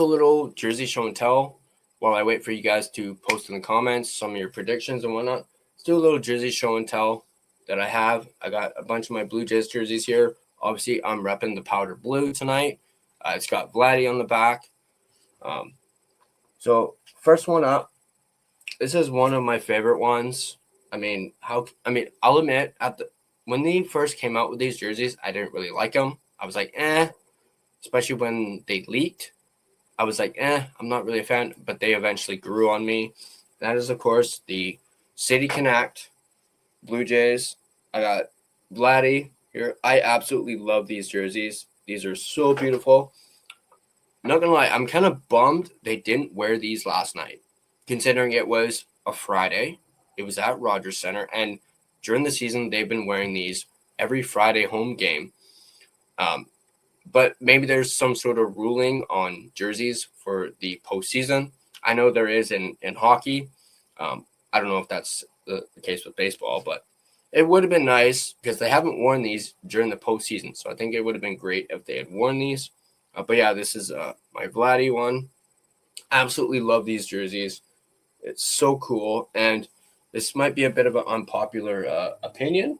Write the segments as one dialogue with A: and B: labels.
A: a little jersey show and tell while I wait for you guys to post in the comments some of your predictions and whatnot. Let's do a little jersey show and tell that I have. I got a bunch of my Blue Jays jerseys here. Obviously, I'm repping the powder blue tonight. It's got Vladdy on the back. So first one up, this is one of my favorite ones. I'll admit when they first came out with these jerseys, I didn't really like them. I was like, especially when they leaked. I was like, I'm not really a fan, but they eventually grew on me. That is, of course, the City Connect Blue Jays. I got Vladdy here. I absolutely love these jerseys. These are so beautiful. Not gonna lie, I'm kind of bummed they didn't wear these last night, considering it was a Friday. It was at Rogers Center, and during the season, they've been wearing these every Friday home game. But maybe there's some sort of ruling on jerseys for the postseason. I know there is in hockey. I don't know if that's the case with baseball, but it would have been nice because they haven't worn these during the postseason. So I think it would have been great if they had worn these. But yeah, this is my Vladdy one. Absolutely love these jerseys. It's so cool. And this might be a bit of an unpopular opinion,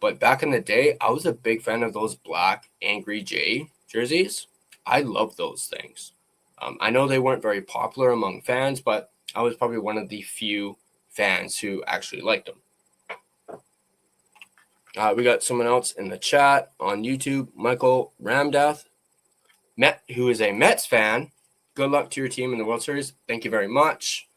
A: but back in the day, I was a big fan of those black Angry J jerseys. I love those things. I know they weren't very popular among fans, but I was probably one of the few fans who actually liked them. We got someone else in the chat on YouTube, Michael Ramdath, who is a Mets fan. Good luck to your team in the World Series. Thank you very much.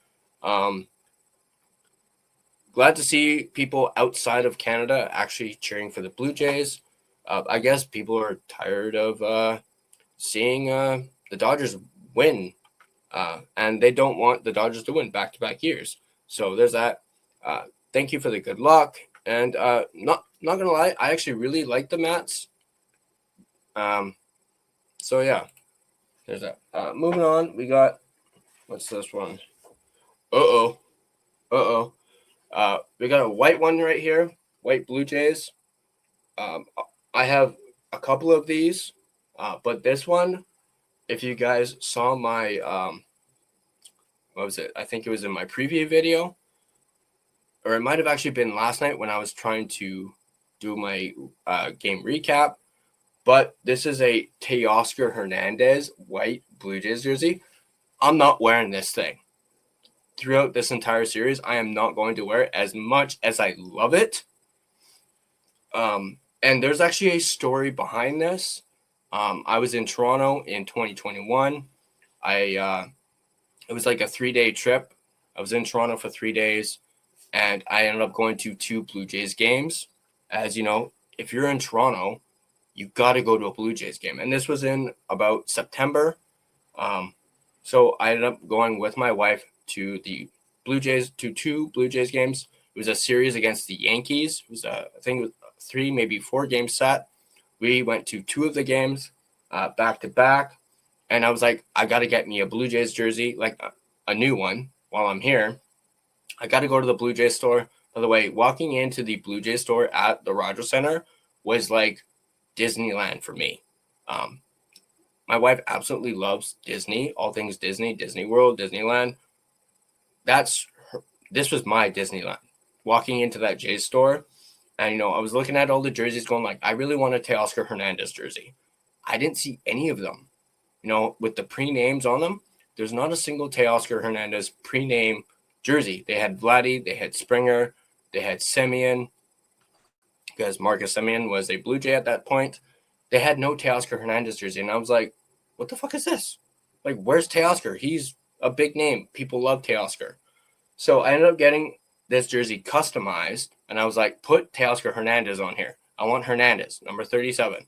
A: Glad to see people outside of Canada actually cheering for the Blue Jays. I guess people are tired of seeing the Dodgers win, and they don't want the Dodgers to win back-to-back years. So there's that. Thank you for the good luck. And not gonna lie, I actually really like the Mets. So yeah, there's that. Moving on, we got, what's this one? We got a white one right here, white Blue Jays. I have a couple of these, but this one, if you guys saw my, what was it? I think it was in my preview video, or it might have actually been last night when I was trying to do my game recap. But this is a Teoscar Hernandez white Blue Jays jersey. I'm not wearing this thing. Throughout this entire series, I am not going to wear it as much as I love it. And there's actually a story behind this. I was in Toronto in 2021. It was like a 3-day trip. I was in Toronto for 3 days, and I ended up going to 2 Blue Jays games. As you know, if you're in Toronto, you got to go to a Blue Jays game. And this was in about September. So I ended up going with my wife to the Blue Jays, to 2 Blue Jays games. It was a series against the Yankees. It was I think it was 3, maybe 4 game set. We went to 2 of the games back to back. And I was like, I got to get me a Blue Jays jersey, like a new one while I'm here. I got to go to the Blue Jays store. By the way, walking into the Blue Jays store at the Rogers Center was like Disneyland for me. My wife absolutely loves Disney, all things Disney, Disney World, Disneyland. This was my Disneyland. Walking into that Jays store, and I was looking at all the jerseys, going like, I really want a Teoscar Hernandez jersey. I didn't see any of them. With the pre-names on them, there's not a single Teoscar Hernandez pre-name jersey. They had Vladdy, they had Springer, they had Semien, because Marcus Semien was a Blue Jay at that point. They had no Teoscar Hernandez jersey, and I was like, what the fuck is this? Like, where's Teoscar? He's a big name. People love Teoscar. So I ended up getting this jersey customized, and I was like, put Teoscar Hernandez on here. I want Hernandez, number 37.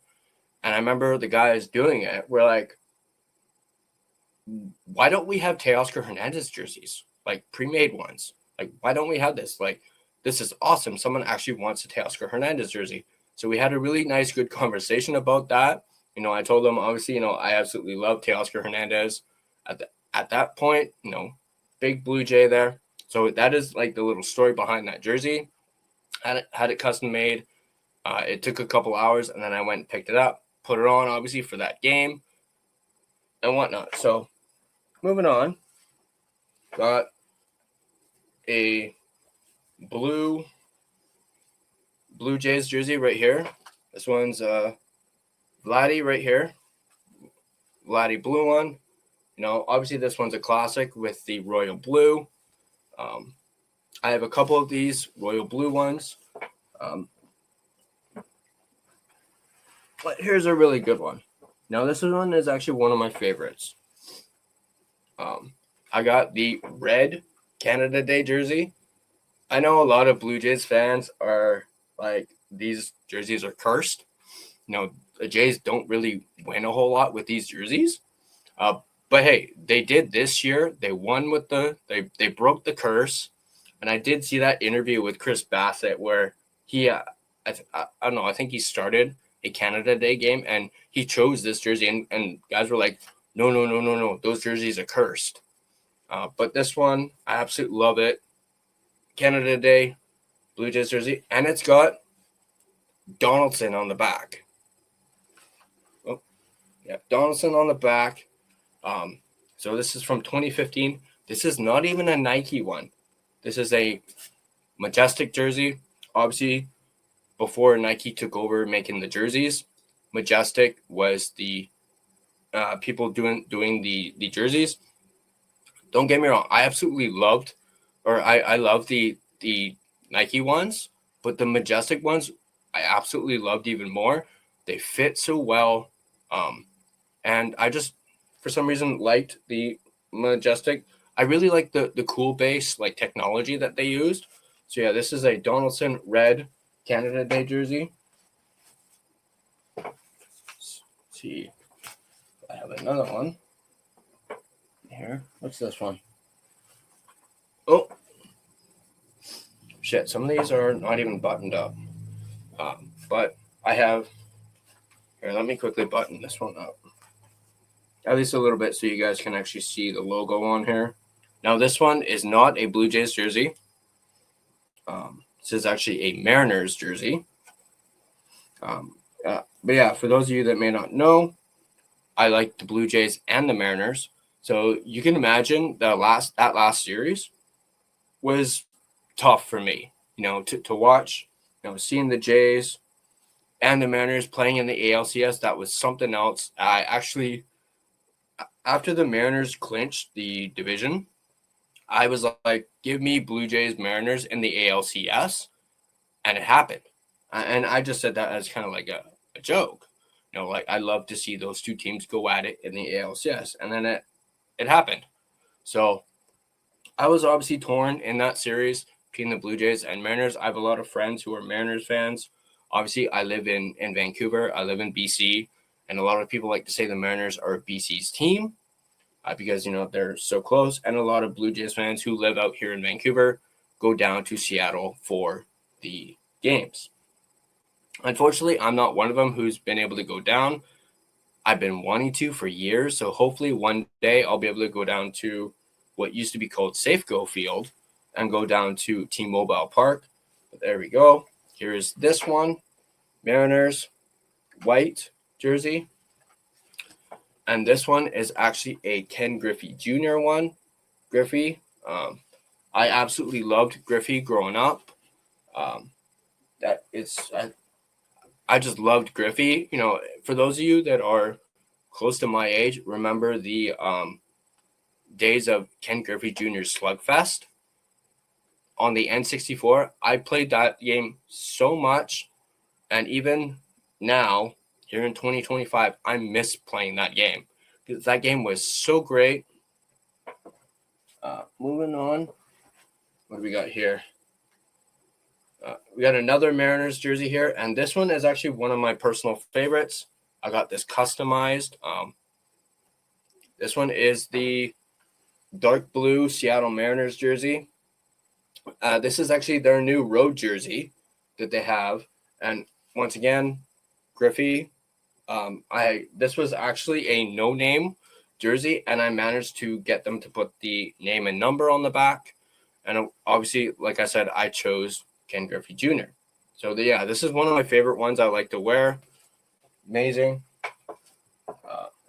A: And I remember the guys doing it were like, why don't we have Teoscar Hernandez jerseys? Like pre-made ones. Like, why don't we have this? Like, this is awesome. Someone actually wants a Teoscar Hernandez jersey. So we had a really nice, good conversation about that. I told them, obviously, I absolutely love Teoscar Hernandez. At that point, big Blue Jay there. So that is like the little story behind that jersey. Had it custom made. It took a couple hours, and then I went and picked it up, put it on, obviously, for that game. and whatnot. So moving on, got a Blue Jays jersey right here. This one's Vladdy right here. Vladdy blue one. You know, obviously this one's a classic with the royal blue. I have a couple of these royal blue ones. But here's a really good one. Now this one is actually one of my favorites. I got the red Canada Day jersey. I know a lot of Blue Jays fans are like, these jerseys are cursed. You know, the Jays don't really win a whole lot with these jerseys. But hey, they did this year. They won with they broke the curse. And I did see that interview with Chris Bassett where he, I don't know, I think he started a Canada Day game and he chose this jersey. And guys were like, no, those jerseys are cursed. But this one, I absolutely love it. Canada Day, Blue Jays jersey. And it's got Donaldson on the back. Oh, yeah, Donaldson on the back. So this is from 2015. This is not even a Nike one. This is a Majestic jersey. Obviously, before Nike took over making the jerseys, Majestic was the people doing the jerseys. Don't get me wrong. I absolutely loved, or I love the Nike ones, but the Majestic ones I absolutely loved even more. They fit so well, and I just for some reason liked the Majestic. I really like the cool base like technology that they used. So yeah, this is a Donaldson red Canada Day jersey. Let's see, I have another one here. What's this one? Oh shit! Some of these are not even buttoned up. But I have here. Let me quickly button this one up, at least a little bit, so you guys can actually see the logo on here. Now this one is not a Blue Jays jersey. This is actually a Mariners jersey. But yeah, for those of you that may not know, I like the Blue Jays and the Mariners. So you can imagine that last series was tough for me, you know, to watch. You know, seeing the Jays and the Mariners playing in the ALCS, that was something else. I actually, after the Mariners clinched the division, I was like, give me Blue Jays Mariners in the ALCS, and it happened. And I just said that as kind of like a joke. You know, like I love to see those two teams go at it in the ALCS, and then it happened. So I was obviously torn in that series between the Blue Jays and Mariners. I have a lot of friends who are Mariners fans. Obviously, I live in Vancouver. I live in BC, and a lot of people like to say the Mariners are BC's team because, you know, they're so close. And a lot of Blue Jays fans who live out here in Vancouver go down to Seattle for the games. Unfortunately, I'm not one of them who's been able to go down. I've been wanting to for years, so hopefully one day I'll be able to go down to what used to be called Safeco Field and go down to T-Mobile Park. But there we go. Here's this one, Mariners white jersey. And this one is actually a Ken Griffey Jr. one. Griffey, I absolutely loved Griffey growing up. I just loved Griffey. You know, for those of you that are close to my age, remember the days of Ken Griffey Jr.'s Slugfest on the N64. I played that game so much, and even now, here in 2025, I miss playing that game because that game was so great. Moving on, what do we got here? We got another Mariners jersey here, and this one is actually one of my personal favorites. I got this customized. This one is the dark blue Seattle Mariners jersey. This is actually their new road jersey that they have, and once again, Griffey. This was actually a no-name jersey, and I managed to get them to put the name and number on the back. And obviously, like I said, I chose Ken Griffey Jr. So yeah, this is one of my favorite ones I like to wear. Amazing.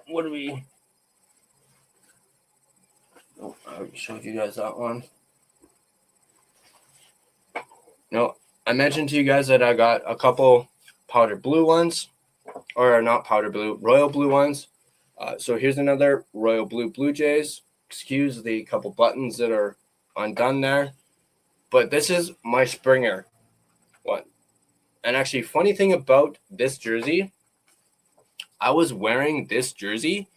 A: What do we? I showed you guys that one. No, I mentioned to you guys that I got a couple powder blue ones, or not powder blue, royal blue ones. So here's another royal blue Blue Jays. Excuse the couple buttons that are undone there, but this is my Springer one. And actually, funny thing about this jersey, I was wearing this jersey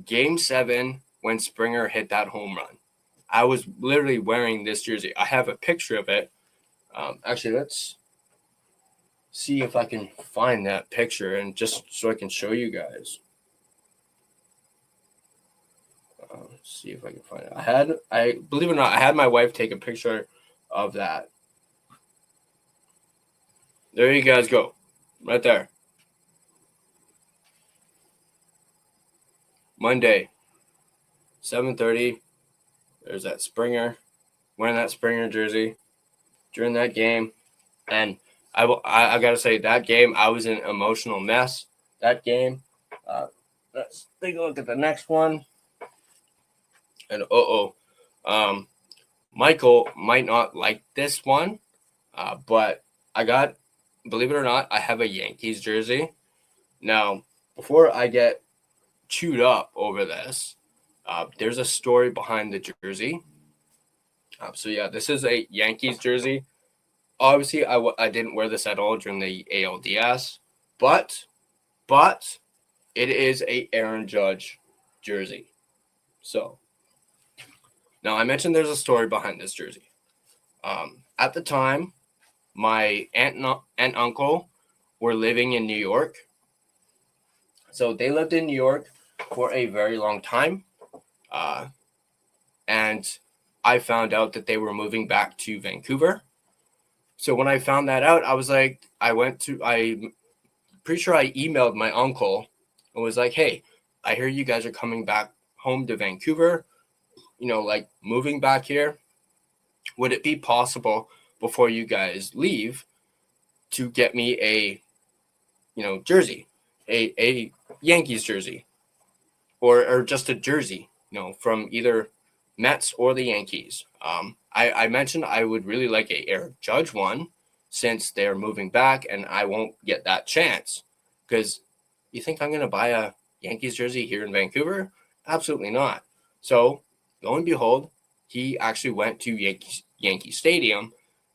A: Game 7 when Springer hit that home run. I was literally wearing this jersey. I have a picture of it. Actually, let's see if I can find that picture and just so I can show you guys. Let's see if I can find it. I believe it or not, I had my wife take a picture of that. There you guys go, right there. Monday, 7:30. There's that Springer, wearing that Springer jersey during that game, and I gotta say that game I was an emotional mess. That game. Let's take a look at the next one. And Michael might not like this one, but I got, believe it or not, I have a Yankees jersey. Now, before I get chewed up over this, there's a story behind the jersey. So yeah, this is a Yankees jersey. Obviously, I didn't wear this at all during the ALDS, but it is a Aaron Judge jersey. So now I mentioned there's a story behind this jersey. At the time, my aunt and uncle were living in New York. So they lived in New York for a very long time. And I found out that they were moving back to Vancouver. So when I found that out, I was like, I'm pretty sure I emailed my uncle and was like, hey, I hear you guys are coming back home to Vancouver, like moving back here. Would it be possible before you guys leave to get me a, jersey, a Yankees jersey, or just a jersey, from either Mets or the Yankees? I mentioned I would really like a Eric Judge one since they're moving back and I won't get that chance. Because you think I'm going to buy a Yankees jersey here in Vancouver? Absolutely not. So, lo and behold, he actually went to Yankee Stadium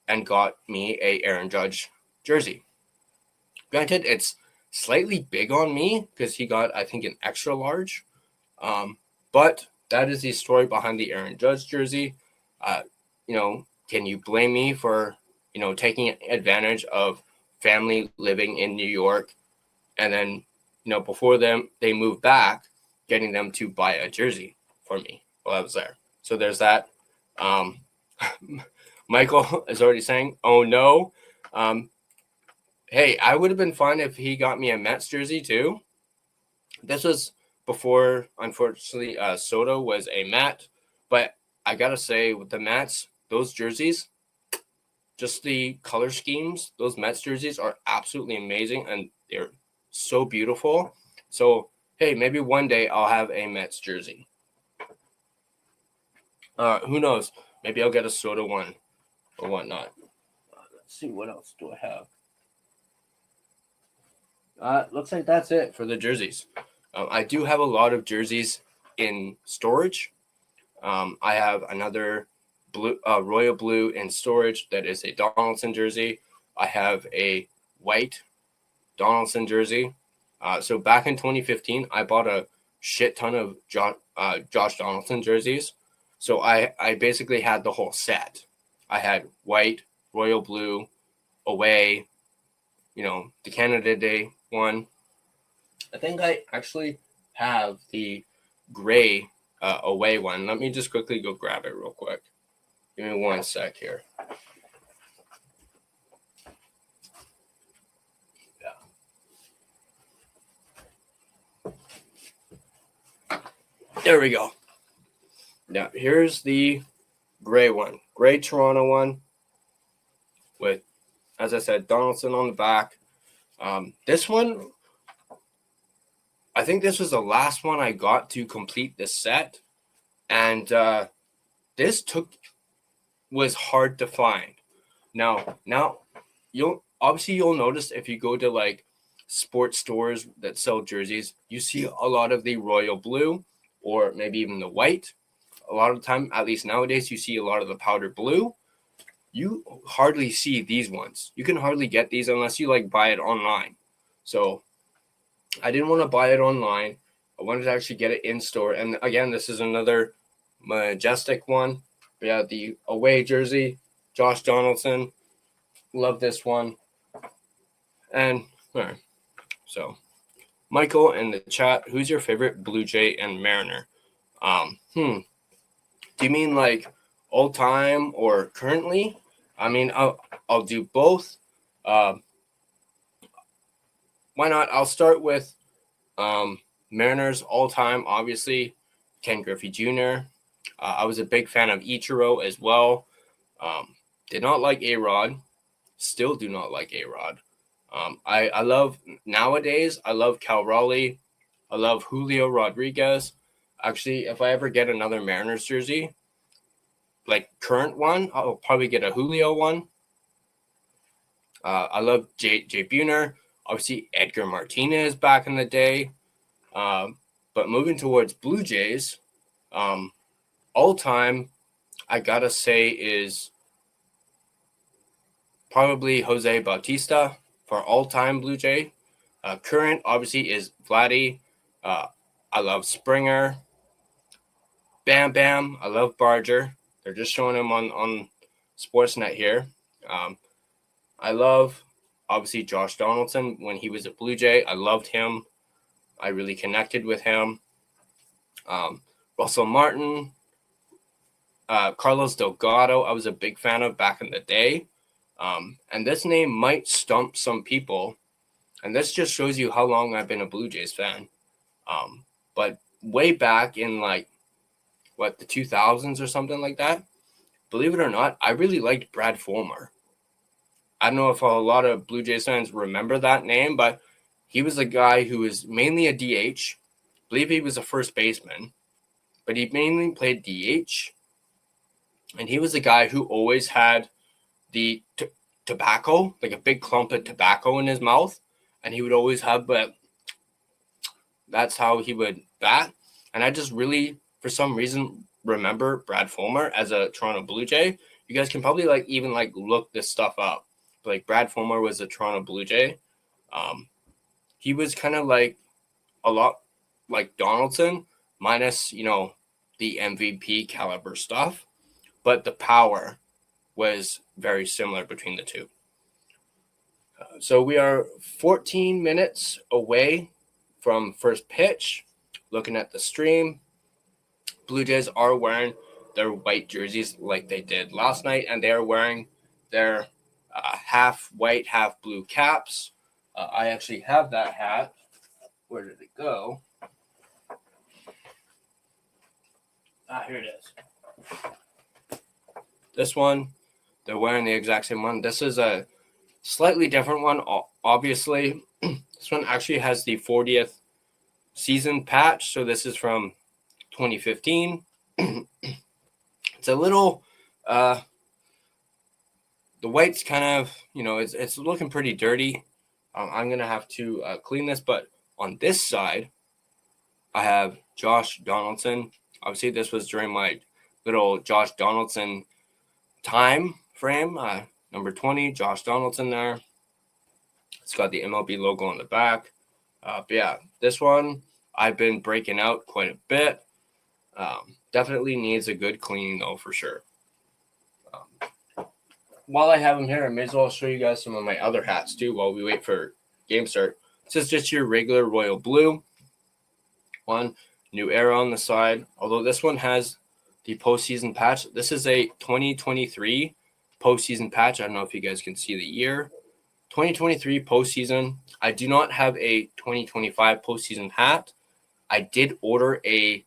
A: and got me a Aaron Judge jersey. Granted, it's slightly big on me because he got, I think, an extra large. But that is the story behind the Aaron Judge jersey. Can you blame me for, taking advantage of family living in New York and then, before they move back, getting them to buy a jersey for me while I was there? So there's that. Michael is already saying, oh no. Hey, I would have been fine if he got me a Mets jersey too. This was before, unfortunately, Soto was a Met. But I got to say, with the Mets, those jerseys, just the color schemes, those Mets jerseys are absolutely amazing. And they're so beautiful. So, hey, maybe one day I'll have a Mets jersey. Who knows? Maybe I'll get a Soto one or whatnot. Let's see, what else do I have? Looks like that's it for the jerseys. I do have a lot of jerseys in storage. I have another royal blue in storage that is a Donaldson jersey. I have a white Donaldson jersey. So back in 2015, I bought a shit ton of Josh Donaldson jerseys. So I basically had the whole set. I had white, royal blue, away, the Canada Day one. I think I actually have the gray away one. Let me just quickly go grab it real quick. Give me 1 sec here. Yeah. There we go. Now, here's the gray one. Gray Toronto one with, as I said, Donaldson on the back. This one, I think this was the last one I got to complete the set. And this was hard to find. Now you'll notice if you go to like sports stores that sell jerseys, you see a lot of the royal blue or maybe even the white. A lot of the time, at least nowadays, you see a lot of the powder blue. You hardly see these ones. You can hardly get these unless you like buy it online. So I didn't want to buy it online. I wanted to actually get it in store. And again, this is another majestic one. We have the away jersey, Josh Donaldson. Love this one. And all right, so Michael in the chat, who's your favorite Blue Jay and Mariner? Do you mean like all time or currently? I mean, I'll do both. Why not? I'll start with Mariners all time, obviously. Ken Griffey Jr. I was a big fan of Ichiro as well. Did not like A-Rod. Still do not like A-Rod. I love, nowadays, I love Cal Raleigh. I love Julio Rodriguez. Actually, if I ever get another Mariners jersey, like current one, I'll probably get a Julio one. I love Jay Buhner. Obviously, Edgar Martinez back in the day. But moving towards Blue Jays, all time, I gotta say is probably Jose Bautista for all time Blue Jay. Current, obviously, is Vladdy. I love Springer. Bam Bam. I love Barger. They're just showing him on Sportsnet here. I love, obviously, Josh Donaldson when he was a Blue Jay. I loved him. I really connected with him. Russell Martin, Carlos Delgado, I was a big fan of back in the day. And this name might stump some people. And this just shows you how long I've been a Blue Jays fan. But way back in like, the 2000s or something like that, believe it or not, I really liked Brad Fulmer. I don't know if a lot of Blue Jays fans remember that name, but he was a guy who was mainly a DH. I believe he was a first baseman, but he mainly played DH. And he was a guy who always had the tobacco, like a big clump of tobacco in his mouth. And he would always have, but that's how he would bat. And I just really, for some reason, remember Brad Fulmer as a Toronto Blue Jay. You guys can probably even look this stuff up. But like Brad Fulmer was a Toronto Blue Jay. He was kind of like a lot like Donaldson, minus, the MVP caliber stuff. But the power was very similar between the two. So we are 14 minutes away from first pitch. Looking at the stream, Blue Jays are wearing their white jerseys like they did last night, and they are wearing their half white, half blue caps. I actually have that hat. Where did it go? Here it is. This one, they're wearing the exact same one. This is a slightly different one, obviously. This one actually has the 40th season patch, so this is from 2015. It's a little, the white's kind of, it's looking pretty dirty. I'm going to have to clean this, but on this side, I have Josh Donaldson. Obviously, this was during my little Josh Donaldson time frame. Number 20, Josh Donaldson there. It's got the MLB logo on the back. But yeah, this one I've been breaking out quite a bit. Definitely needs a good cleaning though, for sure. While I have them here, I may as well show you guys some of my other hats too while we wait for game start. This is just your regular royal blue. One new era on the side. Although this one has the postseason patch. This is a 2023 postseason patch. I don't know if you guys can see the year. 2023 postseason. I do not have a 2025 postseason hat. I did order a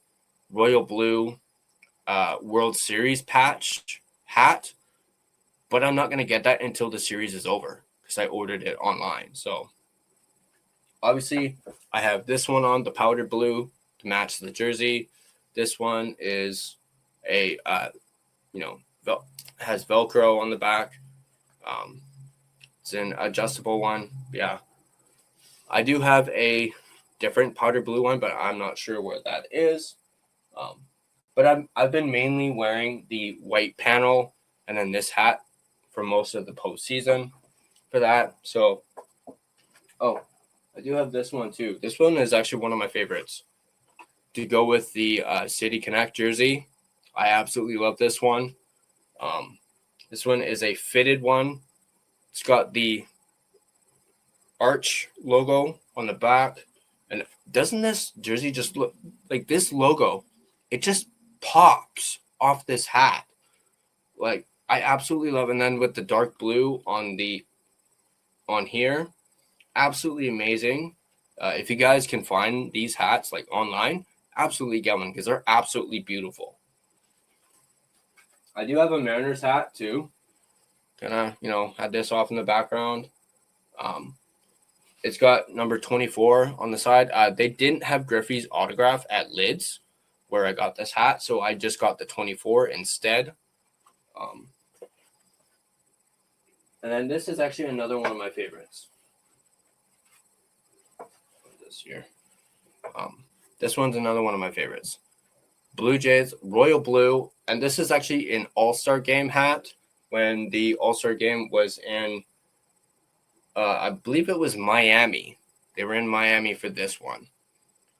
A: royal blue World Series patch hat, but I'm not going to get that until the series is over because I ordered it online. So obviously I have this one on, the powder blue, to match the jersey. This one is a has Velcro on the back. It's an adjustable one. Yeah. I do have a different powder blue one, but I'm not sure where that is. But I've been mainly wearing the white panel and then this hat for most of the postseason for that. So, I do have this one too. This one is actually one of my favorites. To go with the City Connect jersey, I absolutely love this one. This one is a fitted one. It's got the Arch logo on the back. And doesn't this jersey just look like this logo? It just pops off this hat. Like, I absolutely love it. And then with the dark blue on here, absolutely amazing. If you guys can find these hats like online, absolutely get one because they're absolutely beautiful. I do have a Mariners hat too. Gonna, had this off in the background. It's got number 24 on the side. They didn't have Griffey's autograph at Lids where I got this hat, so I just got the 24 instead. And then this is actually another one of my favorites. This here. This one's another one of my favorites. Blue Jays, Royal Blue, and this is actually an All-Star Game hat when the All-Star Game was in I believe it was Miami. They were in Miami for this one.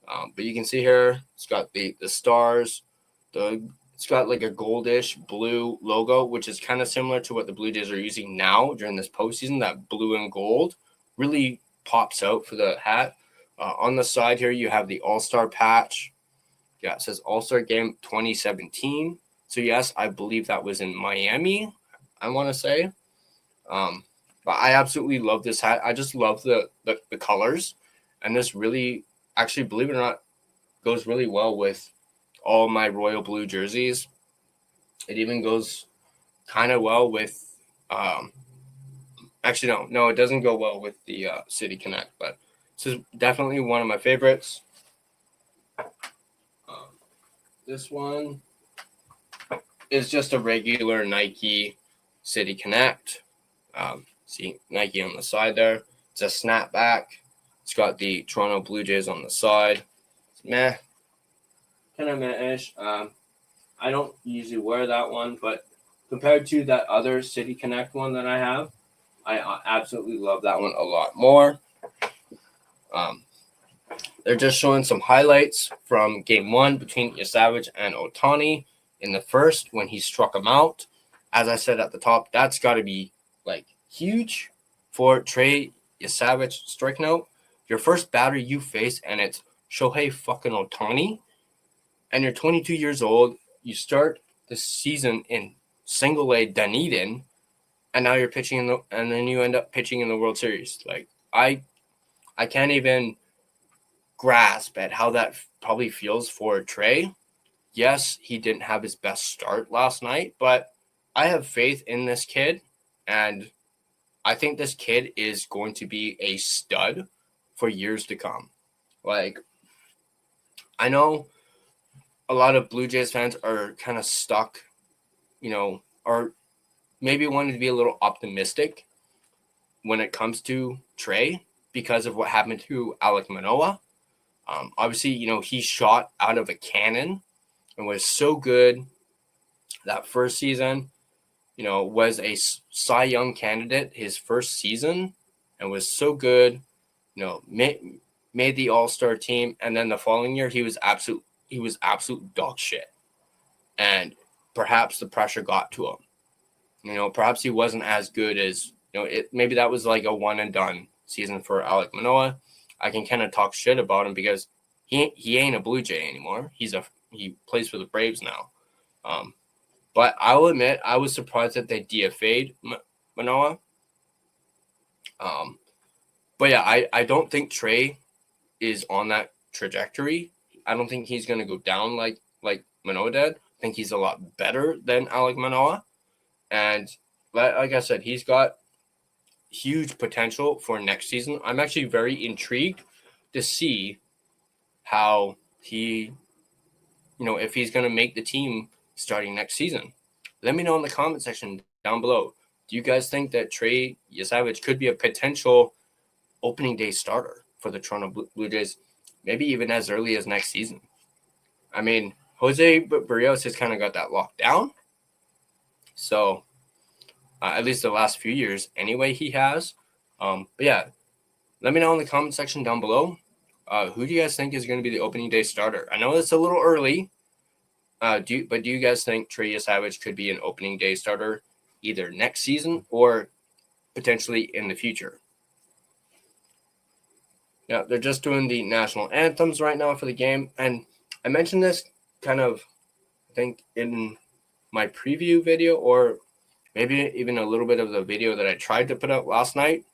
A: But you can see here, it's got the stars. It's got like a goldish blue logo, which is kind of similar to what the Blue Jays are using now during this postseason. That blue and gold really pops out for the hat. On the side here, you have the All-Star patch. Yeah, it says All-Star Game 2017. So yes, I believe that was in Miami, I want to say. But I absolutely love this hat. I just love the colors. And this really, actually, believe it or not, goes really well with all my Royal Blue jerseys. It even goes kind of well with, actually, no, it doesn't go well with the City Connect. But this is definitely one of my favorites. This one is just a regular Nike City Connect. See Nike on the side there. It's a snapback. It's got the Toronto Blue Jays on the side. It's meh. Kind of meh-ish. I don't usually wear that one, but compared to that other City Connect one that I have, I absolutely love that one a lot more. They're just showing some highlights from Game 1 between Savage and Ohtani in the first when he struck him out. As I said at the top, that's got to be like huge for Trey Savage striking out. Your first batter you face, and it's Shohei fucking Ohtani, and you're 22 years old. You start the season in Single A Dunedin, and now you're pitching and then you end up pitching in the World Series. Like I can't even grasp at how that probably feels for Trey. Yes, he didn't have his best start last night, but I have faith in this kid, and I think this kid is going to be a stud for years to come. Like, I know a lot of Blue Jays fans are kind of stuck, or maybe wanting to be a little optimistic when it comes to Trey because of what happened to Alek Manoah. Obviously, he shot out of a cannon and was so good that first season. Was a Cy Young candidate his first season and was so good, made the All-Star team. And then the following year, he was absolute dog shit. And perhaps the pressure got to him. Perhaps he wasn't as good as, maybe that was like a one and done season for Alek Manoah. I can kind of talk shit about him because he ain't a Blue Jay anymore. He plays for the Braves now. But I'll admit, I was surprised that they DFA'd Manoah. But yeah, I don't think Trey is on that trajectory. I don't think he's going to go down like Manoah did. I think he's a lot better than Alek Manoah. And like I said, he's got huge potential for next season. I'm actually very intrigued to see how he, if he's going to make the team starting next season. Let me know in the comment section down below. Do you guys think that Trey Yesavage could be a potential opening day starter for the Toronto Blue Jays, maybe even as early as next season? I mean, Jose Barrios has kind of got that locked down. So, at least the last few years, anyway, he has. But yeah, let me know in the comment section down below. Who do you guys think is going to be the opening day starter? I know it's a little early. Do you guys think Trey Yesavage could be an opening day starter either next season or potentially in the future? Yeah, they're just doing the national anthems right now for the game. And I mentioned this kind of, I think, in my preview video, or maybe even a little bit of the video that I tried to put out last night.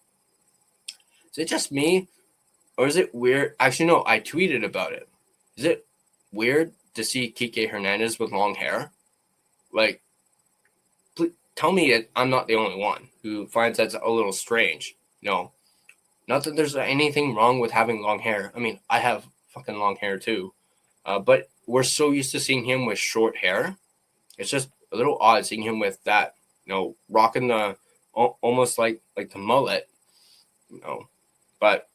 A: Is it just me? Or is it weird? Actually, no, I tweeted about it. Is it weird to see Kike Hernandez with long hair? Like, please, tell me I'm not the only one who finds that a little strange. No, not that there's anything wrong with having long hair. I mean, I have fucking long hair too. But we're so used to seeing him with short hair. It's just a little odd seeing him with that, rocking the almost like the mullet, But